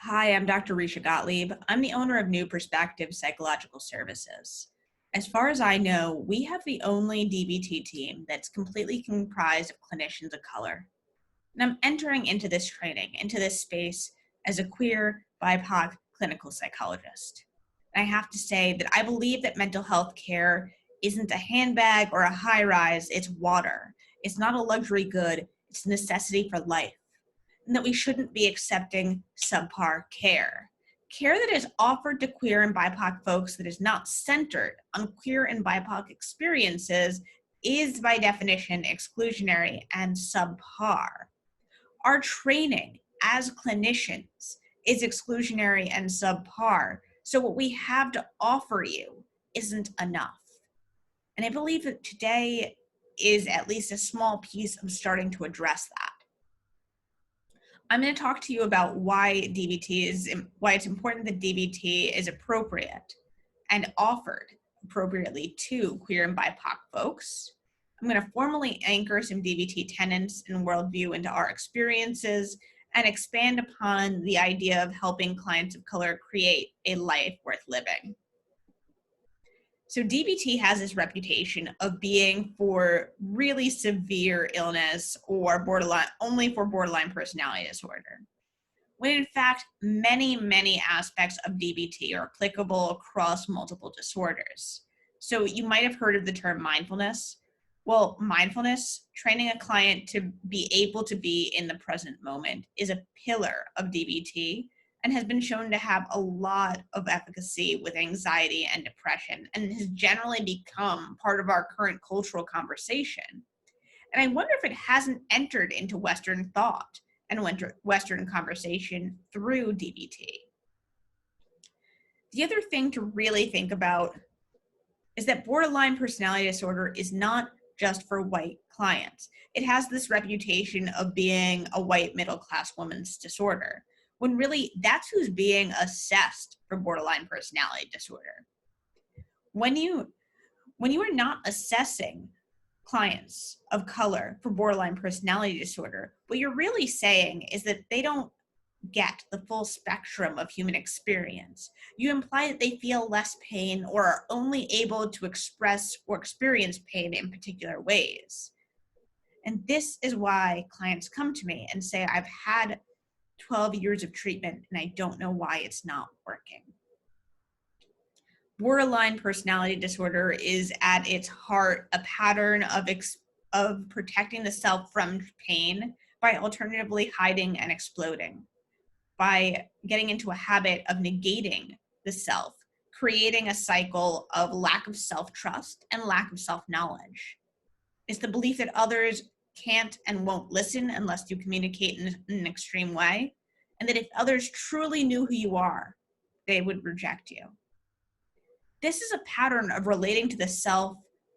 Hi, I'm Dr. Rischa Gottlieb. I'm the owner of New Perspective Psychological Services. As far as I know, we have the only DBT team that's completely comprised of clinicians of color. And I'm entering into this training, into this space, as a queer, BIPOC clinical psychologist. And I have to say that I believe that mental health care isn't a handbag or a high rise, it's water. It's not a luxury good, it's a necessity for life, and that we shouldn't be accepting subpar care. Care that is offered to queer and BIPOC folks that is not centered on queer and BIPOC experiences is by definition exclusionary and subpar. Our training as clinicians is exclusionary and subpar, so what we have to offer you isn't enough. And I believe that today is at least a small piece of starting to address that. I'm going to talk to you about why it's important that DBT is appropriate and offered appropriately to queer and BIPOC folks. I'm going to formally anchor some DBT tenets and worldview into our experiences and expand upon the idea of helping clients of color create a life worth living. So DBT has this reputation of being for really severe illness or only for borderline personality disorder, when in fact, many aspects of DBT are applicable across multiple disorders. So you might have heard of the term mindfulness. Well, mindfulness, training a client to be able to be in the present moment, is a pillar of DBT and has been shown to have a lot of efficacy with anxiety and depression, and has generally become part of our current cultural conversation. And I wonder if it hasn't entered into Western thought and Western conversation through DBT. The other thing to really think about is that borderline personality disorder is not just for white clients. It has this reputation of being a white middle-class woman's disorder, when really that's who's being assessed for borderline personality disorder. When you are not assessing clients of color for borderline personality disorder, what you're really saying is that they don't get the full spectrum of human experience. You imply that they feel less pain or are only able to express or experience pain in particular ways. And this is why clients come to me and say, I've had 12 years of treatment and I don't know why it's not working. Borderline personality disorder is at its heart a pattern of protecting the self from pain by alternatively hiding and exploding, by getting into a habit of negating the self, creating a cycle of lack of self-trust and lack of self-knowledge. It's the belief that others can't and won't listen unless you communicate in an extreme way, and that if others truly knew who you are, they would reject you. This is a pattern of relating to the self,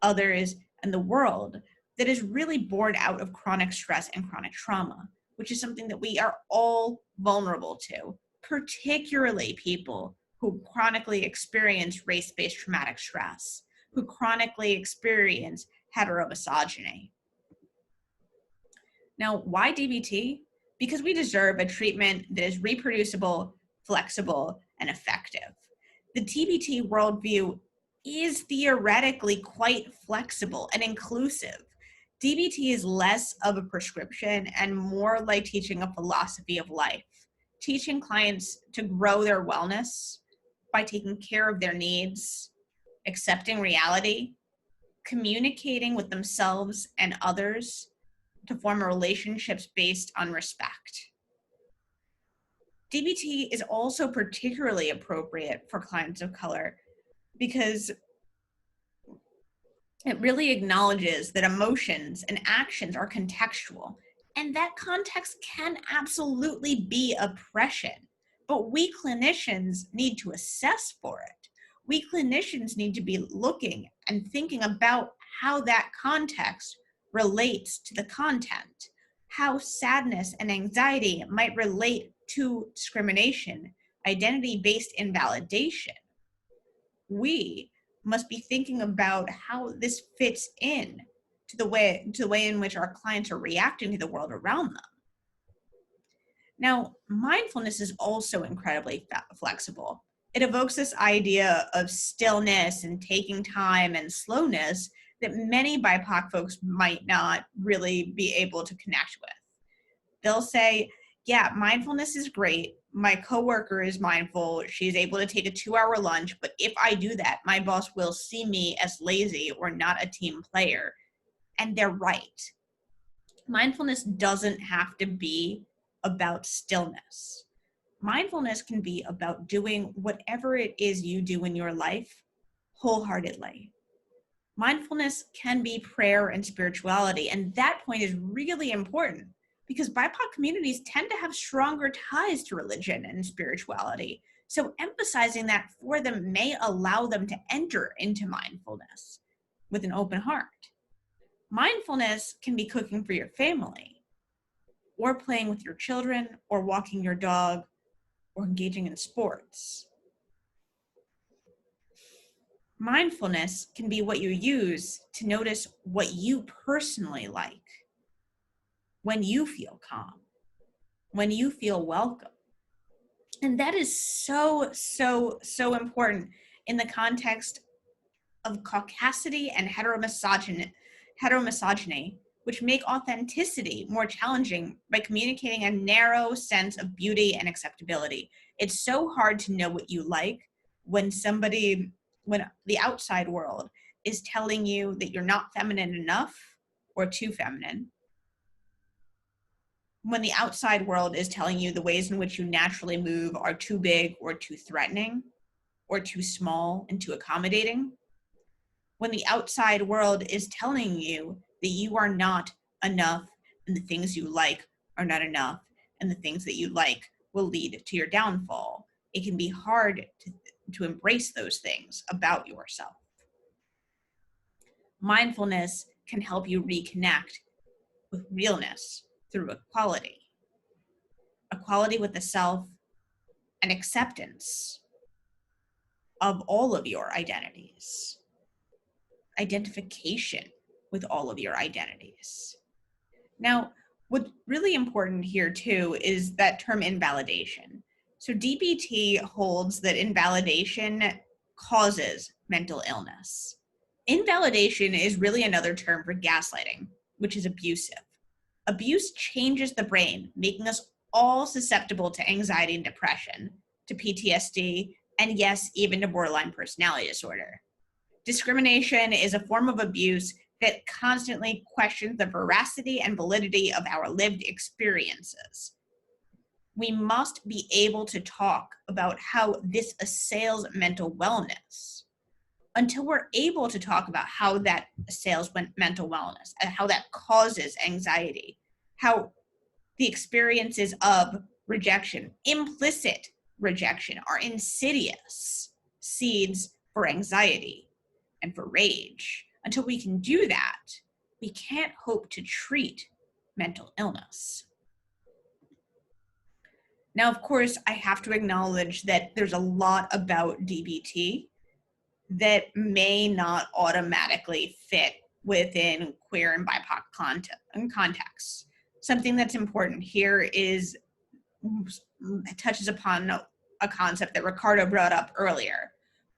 others, and the world that is really born out of chronic stress and chronic trauma, which is something that we are all vulnerable to, particularly people who chronically experience race-based traumatic stress, who chronically experience heteromisogyny. Now, why DBT? Because we deserve a treatment that is reproducible, flexible, and effective. The DBT worldview is theoretically quite flexible and inclusive. DBT is less of a prescription and more like teaching a philosophy of life, teaching clients to grow their wellness by taking care of their needs, accepting reality, communicating with themselves and others to form relationships based on respect. DBT is also particularly appropriate for clients of color because it really acknowledges that emotions and actions are contextual, and that context can absolutely be oppression, but we clinicians need to assess for it. We clinicians need to be looking and thinking about how that context relates to the content, how sadness and anxiety might relate to discrimination, identity-based invalidation. We must be thinking about how this fits in to the way in which our clients are reacting to the world around them. Now, mindfulness is also incredibly flexible. It evokes this idea of stillness and taking time and slowness that many BIPOC folks might not really be able to connect with. They'll say, yeah, mindfulness is great. My coworker is mindful. She's able to take a 2-hour lunch. But if I do that, my boss will see me as lazy or not a team player. And they're right. Mindfulness doesn't have to be about stillness. Mindfulness can be about doing whatever it is you do in your life wholeheartedly. Mindfulness can be prayer and spirituality, and that point is really important because BIPOC communities tend to have stronger ties to religion and spirituality. So emphasizing that for them may allow them to enter into mindfulness with an open heart. Mindfulness can be cooking for your family, or playing with your children, or walking your dog, or engaging in sports. Mindfulness can be what you use to notice what you personally like, when you feel calm, when you feel welcome. And that is so, so, so important in the context of caucasity and heteromisogyny, which make authenticity more challenging by communicating a narrow sense of beauty and acceptability. It's so hard to know what you like when the outside world is telling you that you're not feminine enough or too feminine. When the outside world is telling you the ways in which you naturally move are too big or too threatening or too small and too accommodating. When the outside world is telling you that you are not enough and the things you like are not enough and the things that you like will lead to your downfall, it can be hard to embrace those things about yourself. Mindfulness can help you reconnect with realness through equality with the self, and acceptance of all of your identities, identification with all of your identities. Now, what's really important here too is that term invalidation. So DBT holds that invalidation causes mental illness. Invalidation is really another term for gaslighting, which is abusive. Abuse changes the brain, making us all susceptible to anxiety and depression, to PTSD, and yes, even to borderline personality disorder. Discrimination is a form of abuse that constantly questions the veracity and validity of our lived experiences. We must be able to talk about how this assails mental wellness. Until we're able to talk about how that assails mental wellness and how that causes anxiety, how the experiences of rejection, implicit rejection, are insidious seeds for anxiety and for rage. Until we can do that, we can't hope to treat mental illness. Now, of course, I have to acknowledge that there's a lot about DBT that may not automatically fit within queer and BIPOC contexts. Something that's important here is touches upon a concept that Ricardo brought up earlier,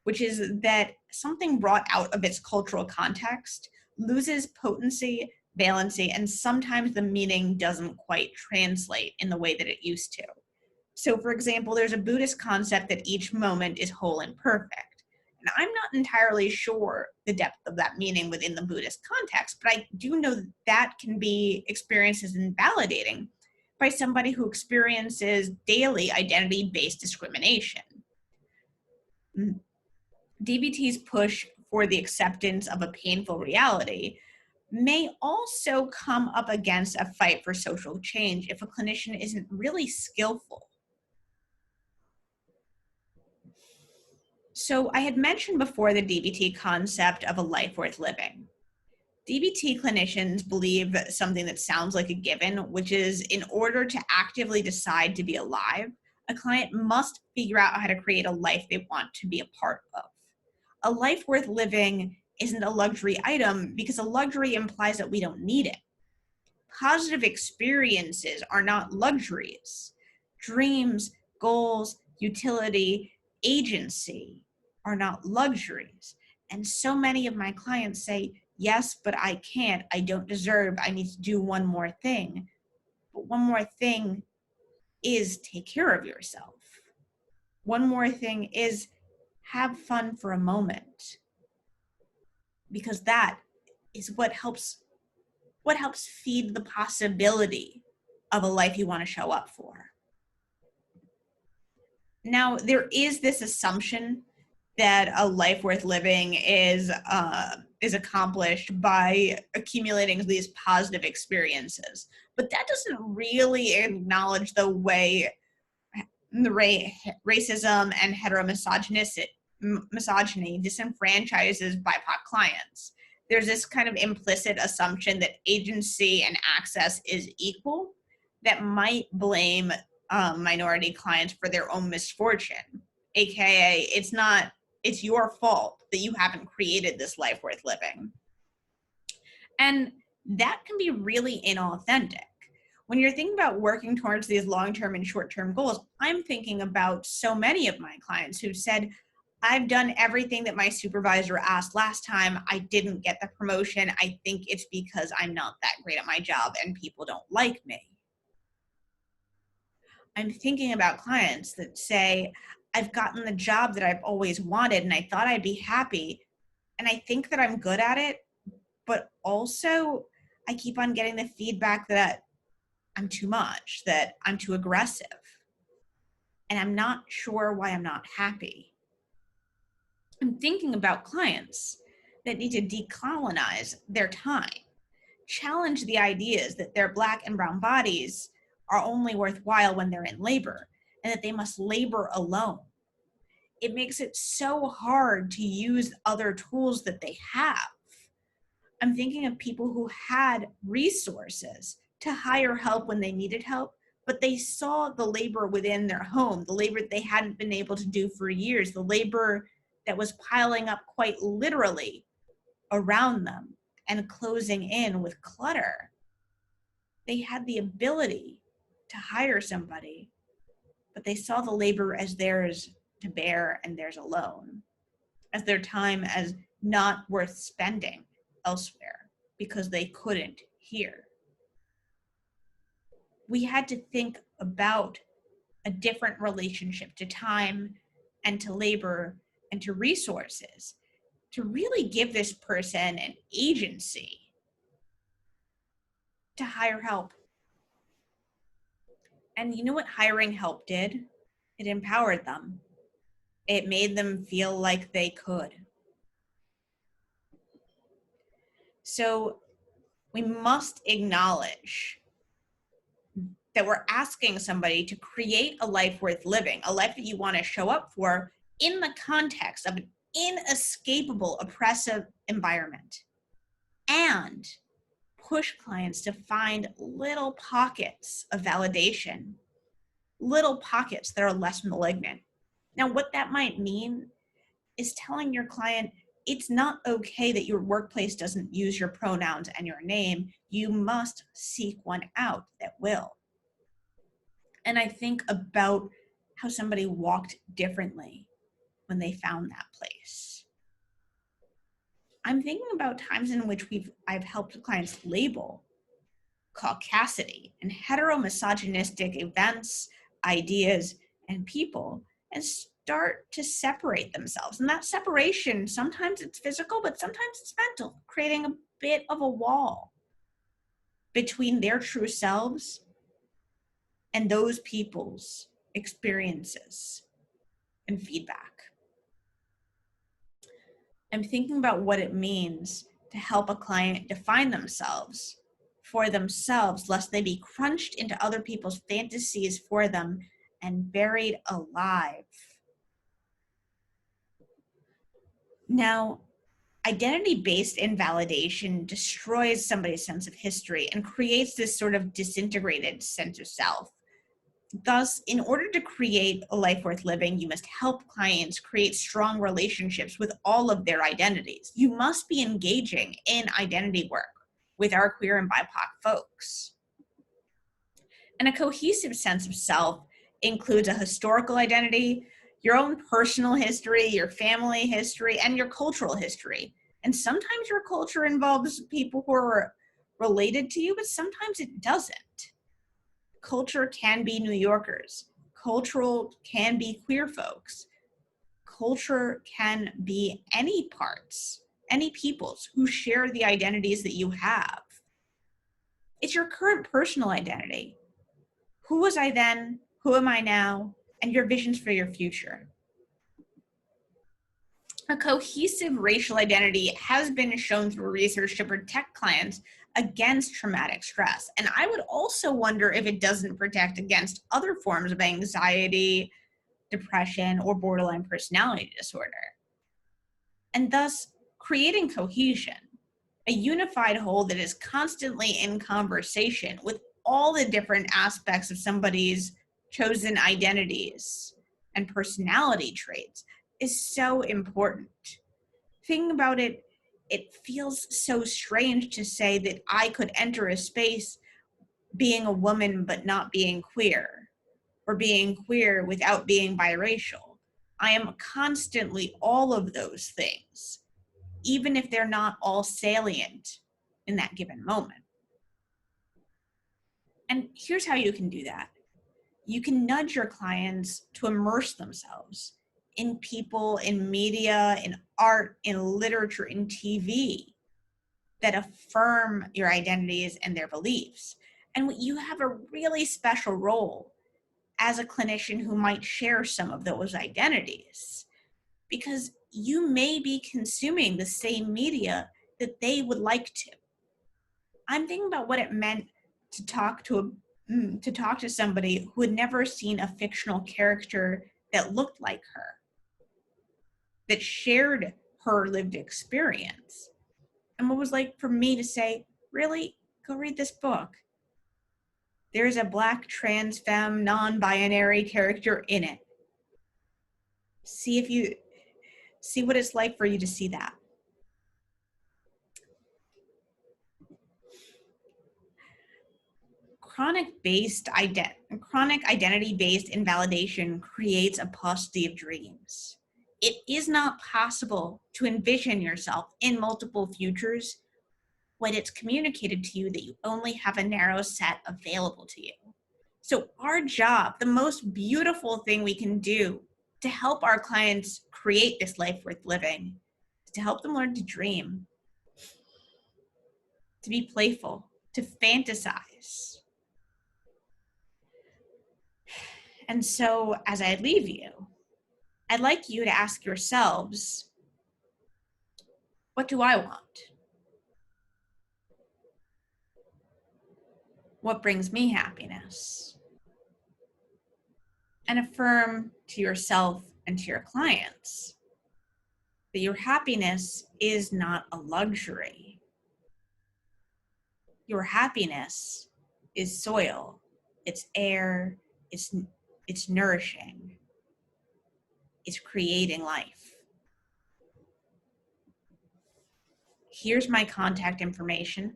which is that something brought out of its cultural context loses potency, valency, and sometimes the meaning doesn't quite translate in the way that it used to. So, for example, there's a Buddhist concept that each moment is whole and perfect. And I'm not entirely sure the depth of that meaning within the Buddhist context, but I do know that that can be experienced as invalidating by somebody who experiences daily identity-based discrimination. DBT's push for the acceptance of a painful reality may also come up against a fight for social change if a clinician isn't really skillful. So I had mentioned before the DBT concept of a life worth living. DBT clinicians believe something that sounds like a given, which is in order to actively decide to be alive, a client must figure out how to create a life they want to be a part of. A life worth living isn't a luxury item because a luxury implies that we don't need it. Positive experiences are not luxuries. Dreams, goals, utility, agency are not luxuries. And so many of my clients say, yes, but I can't, I don't deserve, I need to do one more thing. But one more thing is take care of yourself. One more thing is have fun for a moment, because that is what helps feed the possibility of a life you want to show up for. Now, there is this assumption that a life worth living is accomplished by accumulating these positive experiences, but that doesn't really acknowledge the way racism and heteromisogyny disenfranchises BIPOC clients. There's this kind of implicit assumption that agency and access is equal that might blame minority clients for their own misfortune, aka it's your fault that you haven't created this life worth living. And that can be really inauthentic. When you're thinking about working towards these long-term and short-term goals, I'm thinking about so many of my clients who said, I've done everything that my supervisor asked last time. I didn't get the promotion. I think it's because I'm not that great at my job and people don't like me. I'm thinking about clients that say, I've gotten the job that I've always wanted and I thought I'd be happy. And I think that I'm good at it, but also I keep on getting the feedback that I'm too much, that I'm too aggressive. And I'm not sure why I'm not happy. I'm thinking about clients that need to decolonize their time, challenge the ideas that their Black and brown bodies are only worthwhile when they're in labor, and that they must labor alone. It makes it so hard to use other tools that they have. I'm thinking of people who had resources to hire help when they needed help, but they saw the labor within their home, the labor that they hadn't been able to do for years, the labor that was piling up quite literally around them and closing in with clutter. They had the ability to hire somebody, but they saw the labor as theirs to bear and theirs alone, as their time as not worth spending elsewhere because they couldn't here. We had to think about a different relationship to time and to labor and to resources to really give this person an agency to hire help. And you know what hiring help did? It empowered them. It made them feel like they could. So we must acknowledge that we're asking somebody to create a life worth living, a life that you want to show up for in the context of an inescapable oppressive environment, and push clients to find little pockets of validation, little pockets that are less malignant. Now, what that might mean is telling your client, it's not okay that your workplace doesn't use your pronouns and your name. You must seek one out that will. And I think about how somebody walked differently when they found that place. I'm thinking about times in which I've helped clients label caucasity and heteromisogynistic events, ideas, and people, and start to separate themselves. And that separation, sometimes it's physical, but sometimes it's mental, creating a bit of a wall between their true selves and those people's experiences and feedback. I'm thinking about what it means to help a client define themselves for themselves, lest they be crunched into other people's fantasies for them and buried alive. Now, identity-based invalidation destroys somebody's sense of history and creates this sort of disintegrated sense of self. Thus, in order to create a life worth living, you must help clients create strong relationships with all of their identities. You must be engaging in identity work with our queer and BIPOC folks. And a cohesive sense of self includes a historical identity, your own personal history, your family history, and your cultural history. And sometimes your culture involves people who are related to you, but sometimes it doesn't. Culture can be New Yorkers. Cultural can be queer folks. Culture can be any parts, any peoples who share the identities that you have. It's your current personal identity. Who was I then? Who am I now? And your visions for your future. A cohesive racial identity has been shown through research to protect clients against traumatic stress. And I would also wonder if it doesn't protect against other forms of anxiety, depression, or borderline personality disorder. And thus, creating cohesion, a unified whole that is constantly in conversation with all the different aspects of somebody's chosen identities and personality traits, is so important. Thinking about it, it feels so strange to say that I could enter a space being a woman but not being queer, or being queer without being biracial. I am constantly all of those things, even if they're not all salient in that given moment. And here's how you can do that. You can nudge your clients to immerse themselves in people, in media, in art, in literature, in TV that affirm your identities and their beliefs. And you have a really special role as a clinician who might share some of those identities, because you may be consuming the same media that they would like to. I'm thinking about what it meant to talk to somebody who had never seen a fictional character that looked like her, that shared her lived experience. And what was like for me to say, really, go read this book. There's a Black trans femme non-binary character in it. See what it's like for you to see that. Chronic identity-based invalidation creates a paucity of dreams. It is not possible to envision yourself in multiple futures when it's communicated to you that you only have a narrow set available to you. So our job, the most beautiful thing we can do to help our clients create this life worth living, is to help them learn to dream, to be playful, to fantasize. And so as I leave you, I'd like you to ask yourselves, what do I want? What brings me happiness? And affirm to yourself and to your clients that your happiness is not a luxury. Your happiness is soil, it's air, it's nourishing, it's creating life. Here's my contact information,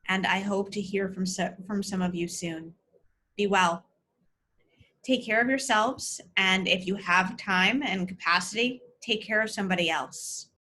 and I hope to hear from some of you soon. Be well. Take care of yourselves, and if you have time and capacity, take care of somebody else.